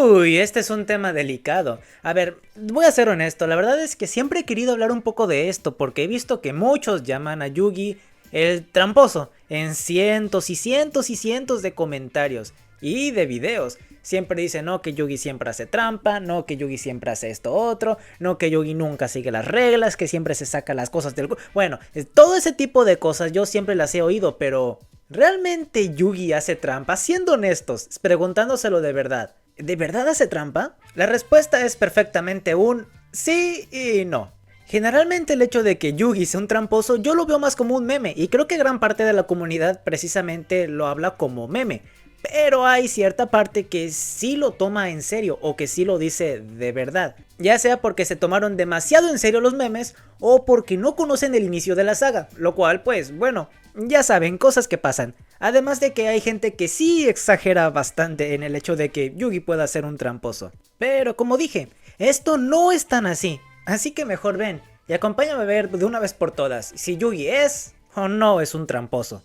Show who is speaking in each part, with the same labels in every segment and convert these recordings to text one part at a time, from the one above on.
Speaker 1: Uy, este es un tema delicado. A ver, voy a ser honesto, la verdad es que siempre he querido hablar un poco de esto porque he visto que muchos llaman a Yugi el tramposo en cientos y cientos y cientos de comentarios y de videos. Siempre dicen no que Yugi siempre hace trampa, no que Yugi siempre hace esto otro, no que Yugi nunca sigue las reglas, que siempre se saca las cosas del... Bueno, todo ese tipo de cosas yo siempre las he oído, pero ¿realmente Yugi hace trampa? Siendo honestos, preguntándoselo de verdad. ¿De verdad hace trampa? La respuesta es perfectamente un sí y no. Generalmente el hecho de que Yugi sea un tramposo yo lo veo más como un meme y creo que gran parte de la comunidad precisamente lo habla como meme. Pero hay cierta parte que sí lo toma en serio o que sí lo dice de verdad. Ya sea porque se tomaron demasiado en serio los memes o porque no conocen el inicio de la saga. Lo cual pues bueno, ya saben, cosas que pasan. Además de que hay gente que sí exagera bastante en el hecho de que Yugi pueda ser un tramposo. Pero como dije, esto no es tan así. Así que mejor ven y acompáñame a ver de una vez por todas si Yugi es o no es un tramposo.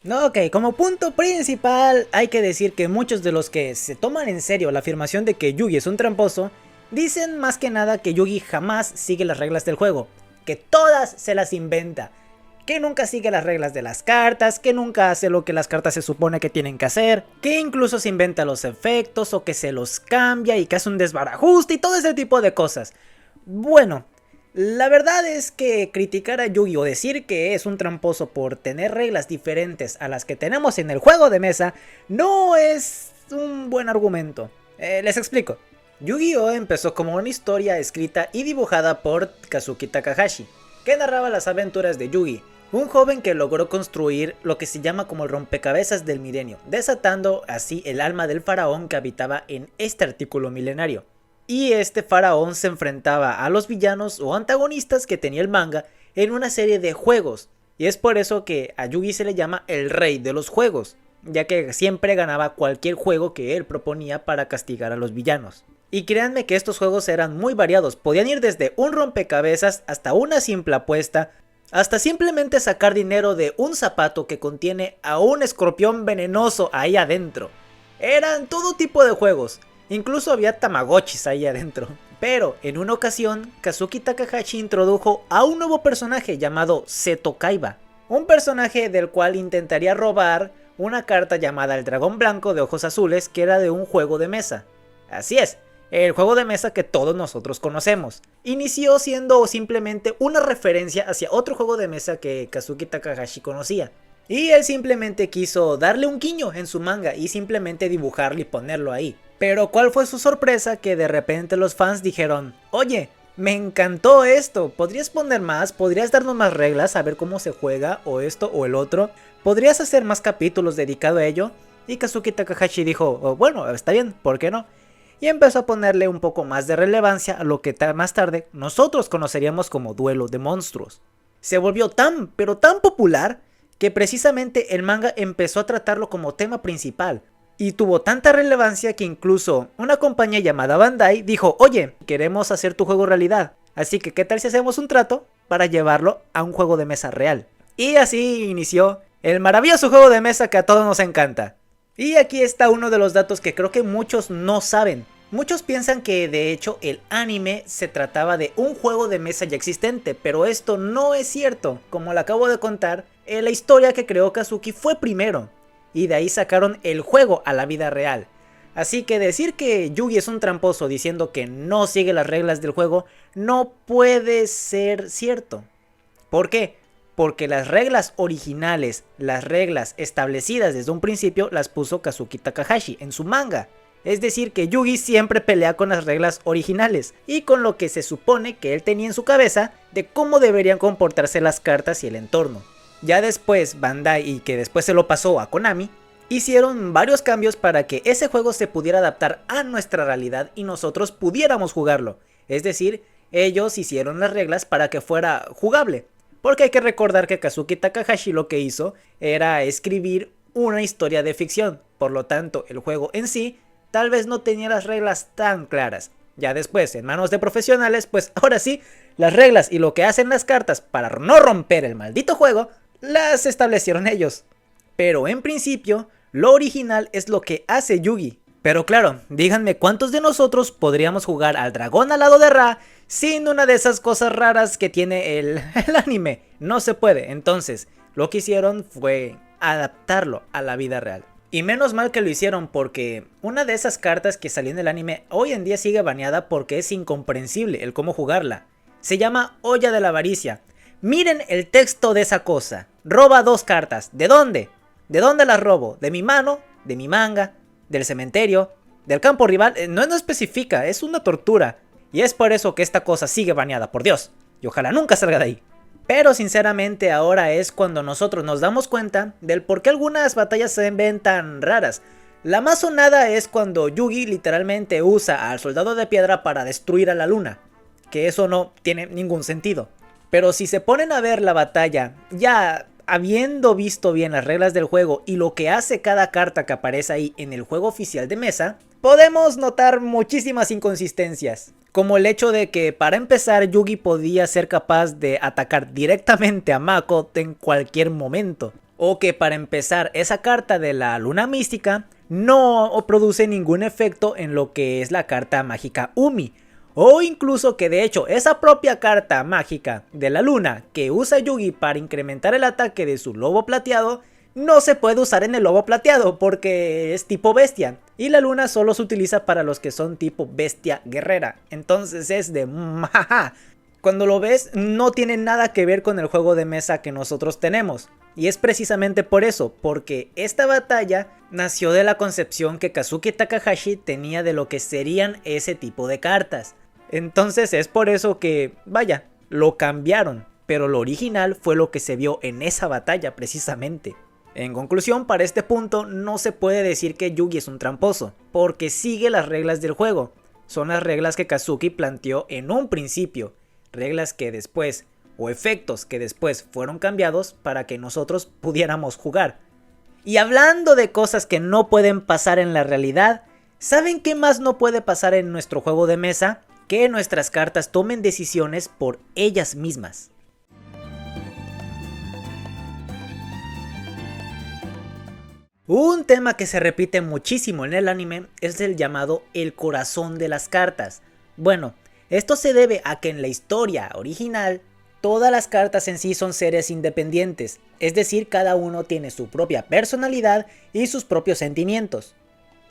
Speaker 1: No, ok, como punto principal hay que decir que muchos de los que se toman en serio la afirmación de que Yugi es un tramposo dicen más que nada que Yugi jamás sigue las reglas del juego, que todas se las inventa, que nunca sigue las reglas de las cartas, que nunca hace lo que las cartas se supone que tienen que hacer, que incluso se inventa los efectos o que se los cambia y que hace un desbarajuste y todo ese tipo de cosas. Bueno, la verdad es que criticar a Yugi o decir que es un tramposo por tener reglas diferentes a las que tenemos en el juego de mesa no es un buen argumento. Les explico. Yu-Gi-Oh! Empezó como una historia escrita y dibujada por Kazuki Takahashi, que narraba las aventuras de Yugi, un joven que logró construir lo que se llama como el rompecabezas del milenio, desatando así el alma del faraón que habitaba en este artículo milenario. Y este faraón se enfrentaba a los villanos o antagonistas que tenía el manga en una serie de juegos, y es por eso que a Yugi se le llama el rey de los juegos, ya que siempre ganaba cualquier juego que él proponía para castigar a los villanos. Y créanme que estos juegos eran muy variados, podían ir desde un rompecabezas hasta una simple apuesta, hasta simplemente sacar dinero de un zapato que contiene a un escorpión venenoso ahí adentro. Eran todo tipo de juegos, incluso había tamagotchis ahí adentro. Pero en una ocasión, Kazuki Takahashi introdujo a un nuevo personaje llamado Seto Kaiba, un personaje del cual intentaría robar una carta llamada el dragón blanco de ojos azules que era de un juego de mesa. Así es, el juego de mesa que todos nosotros conocemos. Inició siendo simplemente una referencia hacia otro juego de mesa que Kazuki Takahashi conocía. Y él simplemente quiso darle un guiño en su manga y simplemente dibujarlo y ponerlo ahí. Pero ¿cuál fue su sorpresa? Que de repente los fans dijeron, oye, me encantó esto, ¿podrías poner más? ¿Podrías darnos más reglas? A ver cómo se juega, o esto o el otro. ¿Podrías hacer más capítulos dedicados a ello? Y Kazuki Takahashi dijo, oh, bueno, está bien, ¿por qué no? Y empezó a ponerle un poco más de relevancia a lo que más tarde nosotros conoceríamos como Duelo de Monstruos. Se volvió tan, pero tan popular que precisamente el manga empezó a tratarlo como tema principal. Y tuvo tanta relevancia que incluso una compañía llamada Bandai dijo, oye, queremos hacer tu juego realidad, así que ¿qué tal si hacemos un trato para llevarlo a un juego de mesa real? Y así inició el maravilloso juego de mesa que a todos nos encanta. Y aquí está uno de los datos que creo que muchos no saben. Muchos piensan que de hecho el anime se trataba de un juego de mesa ya existente, pero esto no es cierto. Como le acabo de contar, la historia que creó Kazuki fue primero, y de ahí sacaron el juego a la vida real. Así que decir que Yugi es un tramposo diciendo que no sigue las reglas del juego no puede ser cierto. ¿Por qué? Porque las reglas originales, las reglas establecidas desde un principio, las puso Kazuki Takahashi en su manga. Es decir que Yugi siempre pelea con las reglas originales y con lo que se supone que él tenía en su cabeza de cómo deberían comportarse las cartas y el entorno. Ya después Bandai, y que después se lo pasó a Konami, hicieron varios cambios para que ese juego se pudiera adaptar a nuestra realidad y nosotros pudiéramos jugarlo. Es decir, ellos hicieron las reglas para que fuera jugable. Porque hay que recordar que Kazuki Takahashi lo que hizo era escribir una historia de ficción. Por lo tanto, el juego en sí tal vez no tenía las reglas tan claras. Ya después, en manos de profesionales, pues ahora sí, las reglas y lo que hacen las cartas para no romper el maldito juego, las establecieron ellos. pero en principio, lo original es lo que hace Yugi. Pero claro, díganme cuántos de nosotros podríamos jugar al dragón al lado de Ra sin una de esas cosas raras que tiene el anime. No se puede, entonces lo que hicieron fue adaptarlo a la vida real. Y menos mal que lo hicieron, porque una de esas cartas que salió en el anime hoy en día sigue baneada porque es incomprensible el cómo jugarla. Se llama Olla de la Avaricia. Miren el texto de esa cosa. Roba 2 cartas. ¿De dónde? ¿De dónde las robo? ¿De mi mano? ¿De mi manga? ¿Del cementerio? ¿Del campo rival? No especifica, es una tortura. Y es por eso que esta cosa sigue baneada, por Dios. Y ojalá nunca salga de ahí. Pero sinceramente ahora es cuando nosotros nos damos cuenta del por qué algunas batallas se ven tan raras. La más sonada es cuando Yugi literalmente usa al soldado de piedra para destruir a la luna. Que eso no tiene ningún sentido. Pero si se ponen a ver la batalla, ya habiendo visto bien las reglas del juego y lo que hace cada carta que aparece ahí en el juego oficial de mesa, podemos notar muchísimas inconsistencias. Como el hecho de que para empezar Yugi podía ser capaz de atacar directamente a Mako en cualquier momento. O que para empezar esa carta de la luna mística no produce ningún efecto en lo que es la carta mágica Umi. O incluso que de hecho esa propia carta mágica de la luna que usa Yugi para incrementar el ataque de su lobo plateado no se puede usar en el lobo plateado porque es tipo bestia. Y la luna solo se utiliza para los que son tipo bestia guerrera. Entonces es de maja. Cuando lo ves no tiene nada que ver con el juego de mesa que nosotros tenemos. Y es precisamente por eso, porque esta batalla nació de la concepción que Kazuki Takahashi tenía de lo que serían ese tipo de cartas. Entonces es por eso que, vaya, lo cambiaron, pero lo original fue lo que se vio en esa batalla precisamente. En conclusión, para este punto no se puede decir que Yugi es un tramposo, porque sigue las reglas del juego. Son las reglas que Kazuki planteó en un principio, reglas que después, o efectos que después fueron cambiados para que nosotros pudiéramos jugar. Y hablando de cosas que no pueden pasar en la realidad, ¿saben qué más no puede pasar en nuestro juego de mesa? Que nuestras cartas tomen decisiones por ellas mismas. Un tema que se repite muchísimo en el anime es el llamado el corazón de las cartas. Bueno, esto se debe a que en la historia original todas las cartas en sí son seres independientes, es decir, cada uno tiene su propia personalidad y sus propios sentimientos.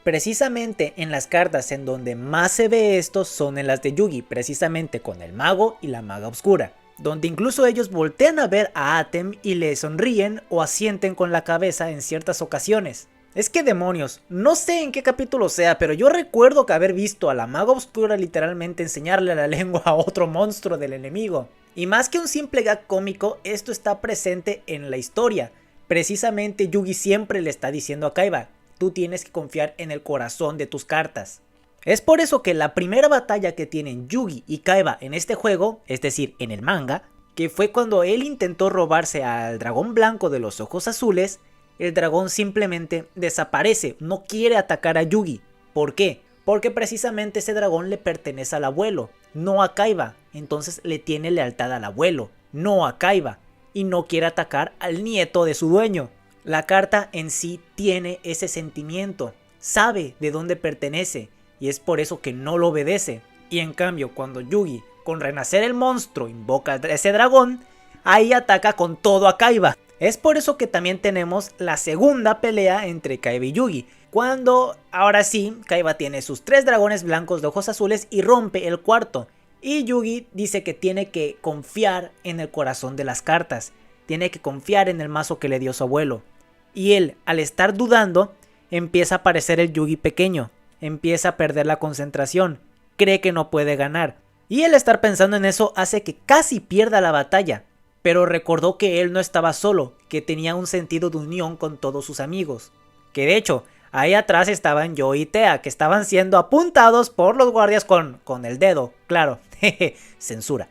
Speaker 1: Precisamente en las cartas en donde más se ve esto son en las de Yugi, precisamente con el mago y la maga oscura, donde incluso ellos voltean a ver a Atem y le sonríen o asienten con la cabeza en ciertas ocasiones. Es que demonios, no sé en qué capítulo sea, pero yo recuerdo que haber visto a la maga oscura literalmente enseñarle la lengua a otro monstruo del enemigo. Y más que un simple gag cómico, esto está presente en la historia. Precisamente Yugi siempre le está diciendo a Kaiba: tú tienes que confiar en el corazón de tus cartas. Es por eso que la primera batalla que tienen Yugi y Kaiba en este juego, es decir, en el manga, que fue cuando él intentó robarse al dragón blanco de los ojos azules, el dragón simplemente desaparece, no quiere atacar a Yugi. ¿Por qué? Porque precisamente ese dragón le pertenece al abuelo, no a Kaiba. Entonces le tiene lealtad al abuelo, no a Kaiba, y no quiere atacar al nieto de su dueño. La carta en sí tiene ese sentimiento, sabe de dónde pertenece, y es por eso que no lo obedece. Y en cambio, cuando Yugi, con renacer el monstruo, invoca a ese dragón, ahí ataca con todo a Kaiba. Es por eso que también tenemos la segunda pelea entre Kaiba y Yugi, cuando ahora sí Kaiba tiene sus 3 dragones blancos de ojos azules y rompe el cuarto. Y Yugi dice que tiene que confiar en el corazón de las cartas, tiene que confiar en el mazo que le dio su abuelo. Y él, al estar dudando, empieza a aparecer el Yugi pequeño, empieza a perder la concentración, cree que no puede ganar. Y el estar pensando en eso hace que casi pierda la batalla, pero recordó que él no estaba solo, que tenía un sentido de unión con todos sus amigos. Que de hecho, ahí atrás estaban Yo y Tea, que estaban siendo apuntados por los guardias con el dedo, claro, jeje, censura.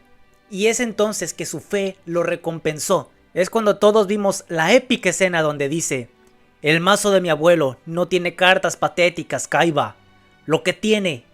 Speaker 1: Y es entonces que su fe lo recompensó. Es cuando todos vimos la épica escena donde dice: el mazo de mi abuelo no tiene cartas patéticas, Kaiba. Lo que tiene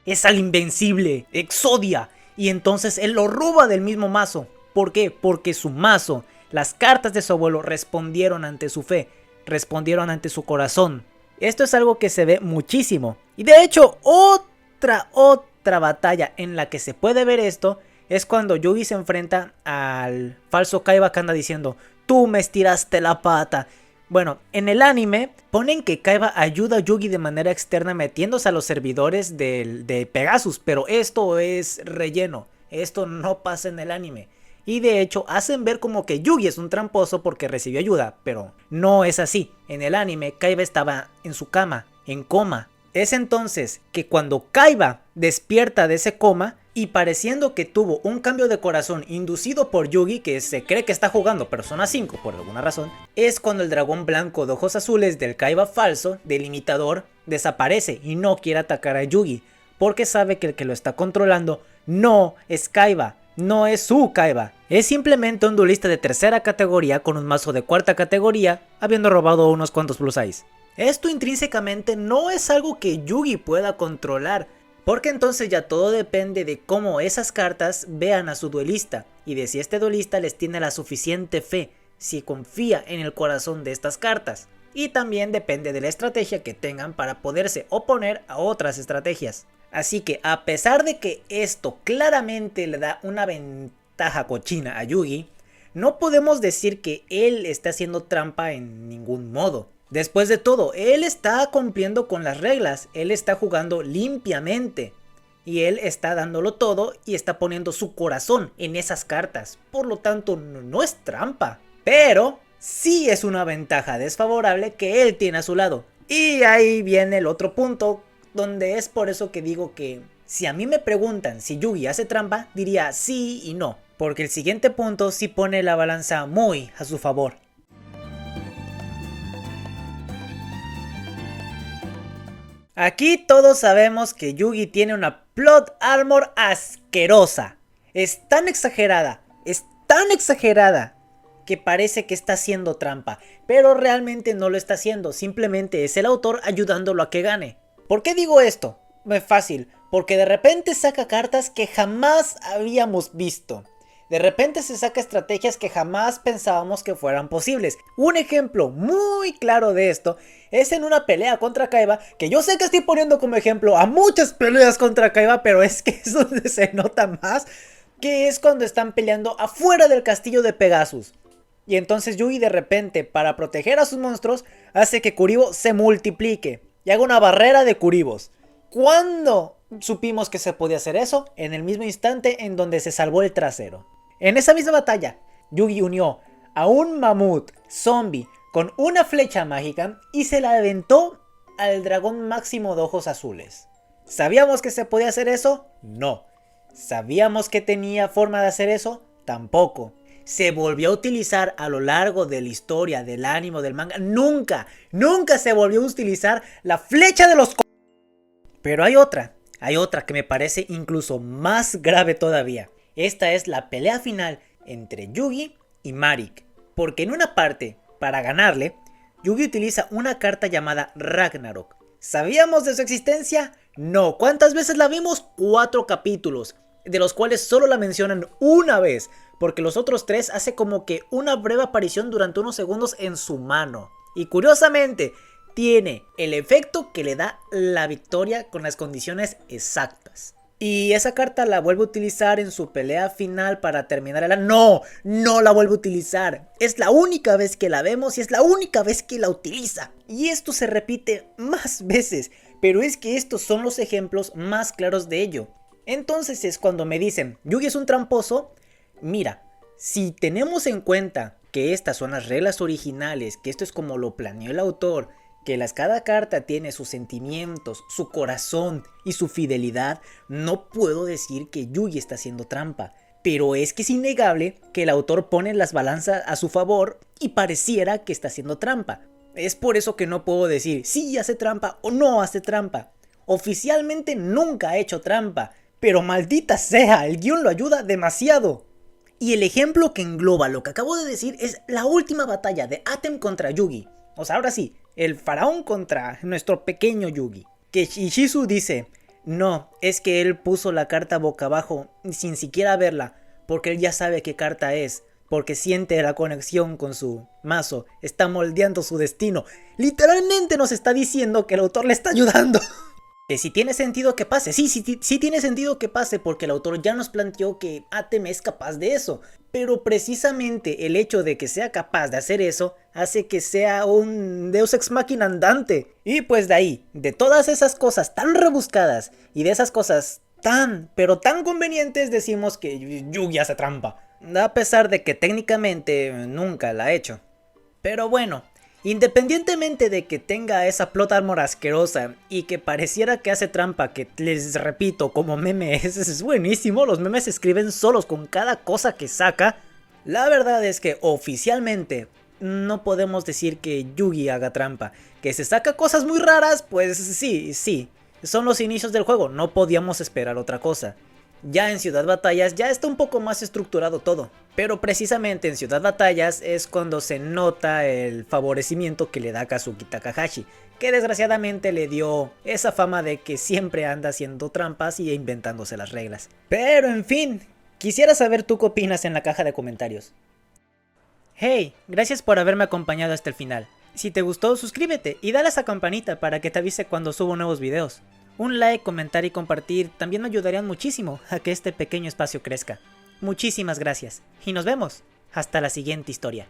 Speaker 1: es al invencible, Exodia. Y entonces él lo roba del mismo mazo. ¿Por qué? Porque su mazo, las cartas de su abuelo respondieron ante su fe. respondieron ante su corazón. Esto es algo que se ve muchísimo. Y de hecho, otra batalla en la que se puede ver esto es cuando Yugi se enfrenta al falso Kaiba que anda diciendo: tú me estiraste la pata. Bueno, en el anime ponen que Kaiba ayuda a Yugi de manera externa metiéndose a los servidores de Pegasus, pero esto es relleno, esto no pasa en el anime. Y de hecho hacen ver como que Yugi es un tramposo porque recibió ayuda, pero no es así. En el anime Kaiba estaba en su cama, en coma. Es entonces que cuando Kaiba despierta de ese coma y pareciendo que tuvo un cambio de corazón inducido por Yugi, que se cree que está jugando Persona 5 por alguna razón, es cuando el dragón blanco de ojos azules del Kaiba falso, del imitador, desaparece y no quiere atacar a Yugi, porque sabe que el que lo está controlando no es Kaiba, no es su Kaiba, es simplemente un duelista de tercera categoría con un mazo de cuarta categoría, habiendo robado unos cuantos plus size. Esto intrínsecamente no es algo que Yugi pueda controlar, porque entonces ya todo depende de cómo esas cartas vean a su duelista y de si este duelista les tiene la suficiente fe, si confía en el corazón de estas cartas. Y también depende de la estrategia que tengan para poderse oponer a otras estrategias. Así que a pesar de que esto claramente le da una ventaja cochina a Yugi, no podemos decir que él está haciendo trampa en ningún modo. Después de todo, él está cumpliendo con las reglas, él está jugando limpiamente y él está dándolo todo y está poniendo su corazón en esas cartas, por lo tanto no es trampa, pero sí es una ventaja desfavorable que él tiene a su lado. Y ahí viene el otro punto, donde es por eso que digo que si a mí me preguntan si Yugi hace trampa, diría sí y no, porque el siguiente punto sí pone la balanza muy a su favor. Aquí todos sabemos que Yugi tiene una plot armor asquerosa. Es tan exagerada que parece que está haciendo trampa, pero realmente no lo está haciendo, simplemente es el autor ayudándolo a que gane. ¿Por qué digo esto? Es fácil, porque de repente saca cartas que jamás habíamos visto. De repente se saca estrategias que jamás pensábamos que fueran posibles. Un ejemplo muy claro de esto es en una pelea contra Kaiba, que yo sé que estoy poniendo como ejemplo a muchas peleas contra Kaiba, pero es que es donde se nota más, que es cuando están peleando afuera del castillo de Pegasus. Y entonces Yugi de repente, para proteger a sus monstruos, hace que Kuribo se multiplique y haga una barrera de Kuribos. ¿Cuándo supimos que se podía hacer eso? En el mismo instante en donde se salvó el trasero. En esa misma batalla, Yugi unió a un mamut zombie con una flecha mágica y se la aventó al dragón máximo de ojos azules. ¿Sabíamos que se podía hacer eso? No. ¿Sabíamos que tenía forma de hacer eso? Tampoco. ¿Se volvió a utilizar a lo largo de la historia del anime, del manga? Nunca se volvió a utilizar la flecha de los... Pero hay otra que me parece incluso más grave todavía. Esta es la pelea final entre Yugi y Marik, porque en una parte, para ganarle, Yugi utiliza una carta llamada Ragnarok. ¿Sabíamos de su existencia? No. ¿Cuántas veces la vimos? 4 capítulos, de los cuales solo la mencionan una vez, porque los otros 3 hace como que una breve aparición durante unos segundos en su mano. Y curiosamente, tiene el efecto que le da la victoria con las condiciones exactas. Y esa carta la vuelve a utilizar en su pelea final para terminar el... No la vuelve a utilizar. Es la única vez que la vemos y es la única vez que la utiliza. Y esto se repite más veces, pero es que estos son los ejemplos más claros de ello. Entonces es cuando me dicen, Yugi es un tramposo. Mira, si tenemos en cuenta que estas son las reglas originales, que esto es como lo planeó el autor, que cada carta tiene sus sentimientos, su corazón y su fidelidad, no puedo decir que Yugi está haciendo trampa. Pero es que es innegable que el autor pone las balanzas a su favor y pareciera que está haciendo trampa. Es por eso que no puedo decir si hace trampa o no hace trampa. Oficialmente nunca ha hecho trampa, pero maldita sea, el guión lo ayuda demasiado. Y el ejemplo que engloba lo que acabo de decir es la última batalla de Atem contra Yugi. O sea, ahora sí, el faraón contra nuestro pequeño Yugi. Que Ishizu dice, no, es que él puso la carta boca abajo sin siquiera verla, porque él ya sabe qué carta es. porque siente la conexión con su mazo, está moldeando su destino. Literalmente nos está diciendo que el autor le está ayudando. Que si tiene sentido que pase, sí tiene sentido que pase, porque el autor ya nos planteó que Atem es capaz de eso. Pero precisamente el hecho de que sea capaz de hacer eso hace que sea un Deus Ex Machina andante. Y pues de ahí, de todas esas cosas tan rebuscadas y de esas cosas pero tan convenientes, decimos que Yugi hace trampa. A pesar de que técnicamente nunca la ha hecho. Pero bueno, independientemente de que tenga esa plot armor asquerosa y que pareciera que hace trampa, que les repito, como meme es buenísimo, los memes se escriben solos con cada cosa que saca. La verdad es que oficialmente no podemos decir que Yugi haga trampa. Que se saca cosas muy raras, pues sí, son los inicios del juego, no podíamos esperar otra cosa. Ya en Ciudad Batallas ya está un poco más estructurado todo, pero precisamente en Ciudad Batallas es cuando se nota el favorecimiento que le da Kazuki Takahashi, que desgraciadamente le dio esa fama de que siempre anda haciendo trampas y inventándose las reglas. Pero en fin, quisiera saber tú qué opinas en la caja de comentarios. Hey, gracias por haberme acompañado hasta el final. Si te gustó, suscríbete y dale a esa campanita para que te avise cuando subo nuevos videos. Un like, comentar y compartir también me ayudarían muchísimo a que este pequeño espacio crezca. Muchísimas gracias y nos vemos hasta la siguiente historia.